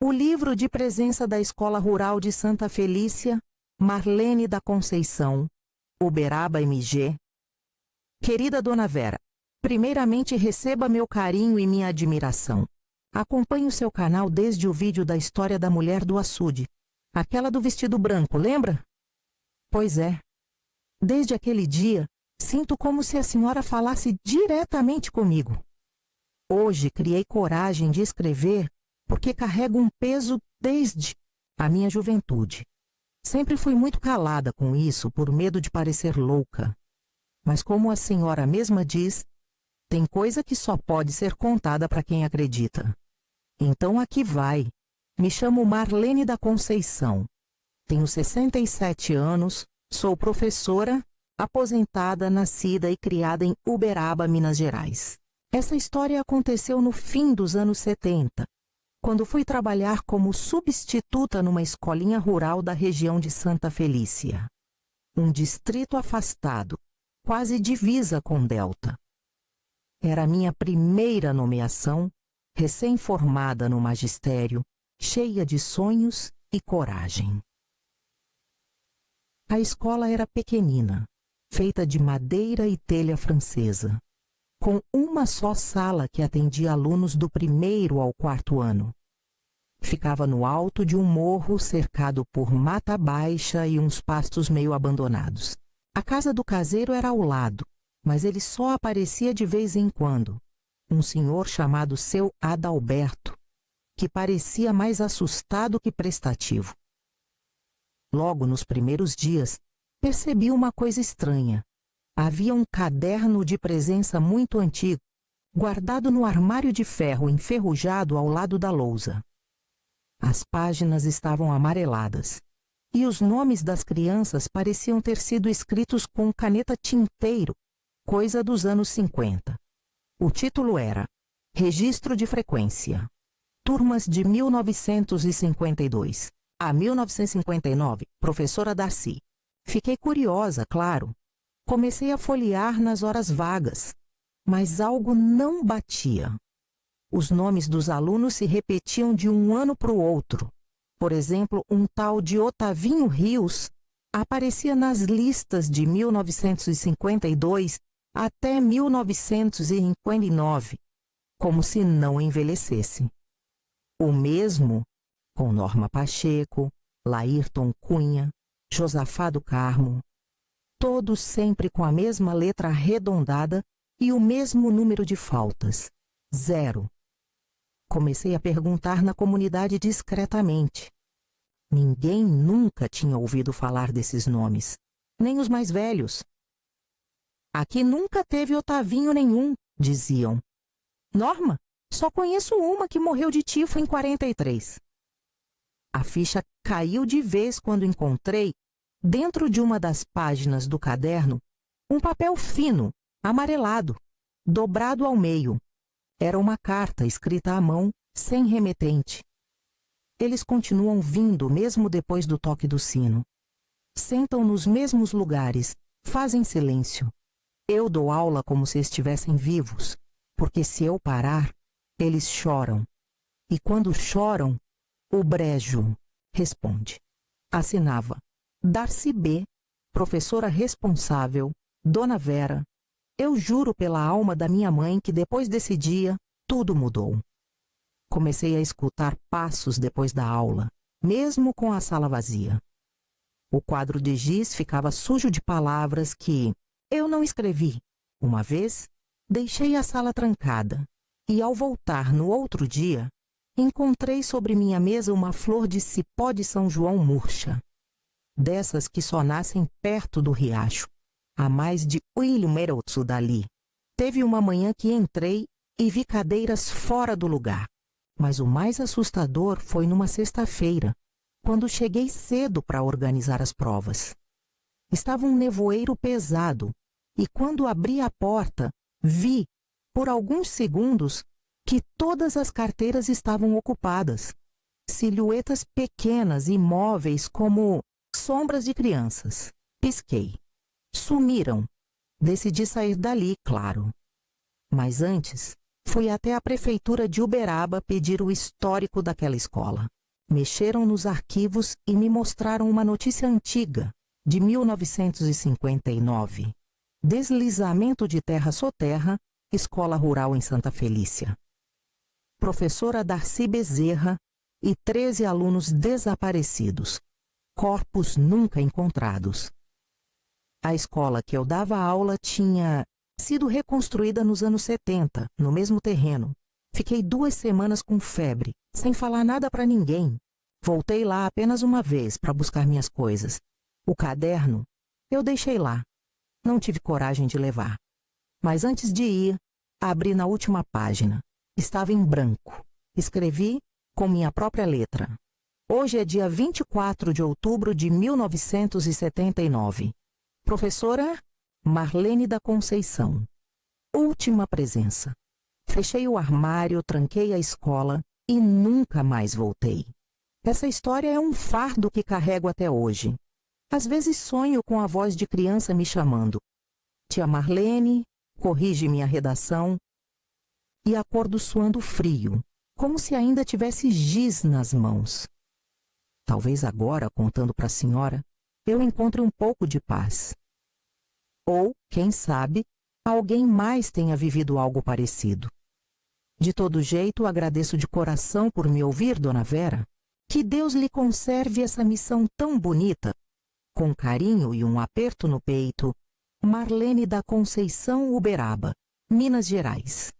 O livro de presença da Escola Rural de Santa Felícia, Marlene da Conceição, Uberaba MG. Querida Dona Vera, primeiramente receba meu carinho e minha admiração. Acompanho seu canal desde o vídeo da história da mulher do açude, aquela do vestido branco, lembra? Pois é. Desde aquele dia, sinto como se a senhora falasse diretamente comigo. Hoje criei coragem de escrever porque carrego um peso desde a minha juventude. Sempre fui muito calada com isso por medo de parecer louca. Mas como a senhora mesma diz, tem coisa que só pode ser contada para quem acredita. Então aqui vai. Me chamo Marlene da Conceição. Tenho 67 anos, sou professora, aposentada, nascida e criada em Uberaba, Minas Gerais. Essa história aconteceu no fim dos anos 70, quando fui trabalhar como substituta numa escolinha rural da região de Santa Felícia. Um distrito afastado, quase divisa com Delta. Era a minha primeira nomeação, recém-formada no magistério, cheia de sonhos e coragem. A escola era pequenina, feita de madeira e telha francesa, com uma só sala que atendia alunos do 1º ao 4º ano. Ficava no alto de um morro cercado por mata baixa e uns pastos meio abandonados. A casa do caseiro era ao lado, mas ele só aparecia de vez em quando. Um senhor chamado seu Adalberto, que parecia mais assustado que prestativo. Logo nos primeiros dias, percebi uma coisa estranha. Havia um caderno de presença muito antigo, guardado no armário de ferro enferrujado ao lado da lousa. As páginas estavam amareladas, e os nomes das crianças pareciam ter sido escritos com caneta tinteiro, coisa dos anos 50. O título era Registro de Frequência. Turmas de 1952 a 1959, professora Darcy. Fiquei curiosa, claro. Comecei a folhear nas horas vagas, mas algo não batia. Os nomes dos alunos se repetiam de um ano para o outro. Por exemplo, um tal de Otavinho Rios aparecia nas listas de 1952 até 1959, como se não envelhecesse. O mesmo com Norma Pacheco, Laírton Cunha, Josafá do Carmo, todos sempre com a mesma letra arredondada e o mesmo número de faltas, 0. Comecei a perguntar na comunidade discretamente. Ninguém nunca tinha ouvido falar desses nomes, nem os mais velhos. Aqui nunca teve Otavinho nenhum, diziam. Norma, só conheço uma que morreu de tifo em 43. A ficha caiu de vez quando encontrei, dentro de uma das páginas do caderno, um papel fino, amarelado, dobrado ao meio. Era uma carta escrita à mão, sem remetente. Eles continuam vindo mesmo depois do toque do sino. Sentam nos mesmos lugares, fazem silêncio. Eu dou aula como se estivessem vivos, porque se eu parar, eles choram. E quando choram, o brejo responde. Assinava Darcy B., professora responsável, Dona Vera. Eu juro pela alma da minha mãe que depois desse dia, tudo mudou. Comecei a escutar passos depois da aula, mesmo com a sala vazia. O quadro de giz ficava sujo de palavras que eu não escrevi. Uma vez, deixei a sala trancada e, ao voltar no outro dia, encontrei sobre minha mesa uma flor de cipó de São João murcha, dessas que só nascem perto do riacho, a mais de 1 quilômetro dali. Teve uma manhã que entrei e vi cadeiras fora do lugar, mas o mais assustador foi numa sexta-feira, quando cheguei cedo para organizar as provas. Estava um nevoeiro pesado e quando abri a porta, vi, por alguns segundos, que todas as carteiras estavam ocupadas. Silhuetas pequenas, imóveis, como sombras de crianças. Pisquei. Sumiram. Decidi sair dali, claro. Mas antes, Fui até a prefeitura de Uberaba pedir o histórico daquela escola. Mexeram nos arquivos e me mostraram uma notícia antiga, de 1959. Deslizamento de terra soterra, escola rural em Santa Felícia. Professora Darcy Bezerra e 13 alunos desaparecidos. Corpos nunca encontrados. A escola que eu dava aula tinha sido reconstruída nos anos 70, no mesmo terreno. Fiquei 2 semanas com febre, sem falar nada para ninguém. Voltei lá apenas uma vez para buscar minhas coisas. O caderno eu deixei lá. Não tive coragem de levar. Mas antes de ir, abri na última página. Estava em branco. Escrevi com minha própria letra. Hoje é dia 24 de outubro de 1979. Professora Marlene da Conceição. Última presença. Fechei o armário, tranquei a escola e nunca mais voltei. Essa história é um fardo que carrego até hoje. Às vezes sonho com a voz de criança me chamando. Tia Marlene, corrige minha redação. E acordo suando frio, como se ainda tivesse giz nas mãos. Talvez agora, contando para a senhora, eu encontre um pouco de paz. Ou, quem sabe, alguém mais tenha vivido algo parecido. De todo jeito, agradeço de coração por me ouvir, Dona Vera. Que Deus lhe conserve essa missão tão bonita. Com carinho e um aperto no peito, Marlene da Conceição Uberaba, Minas Gerais.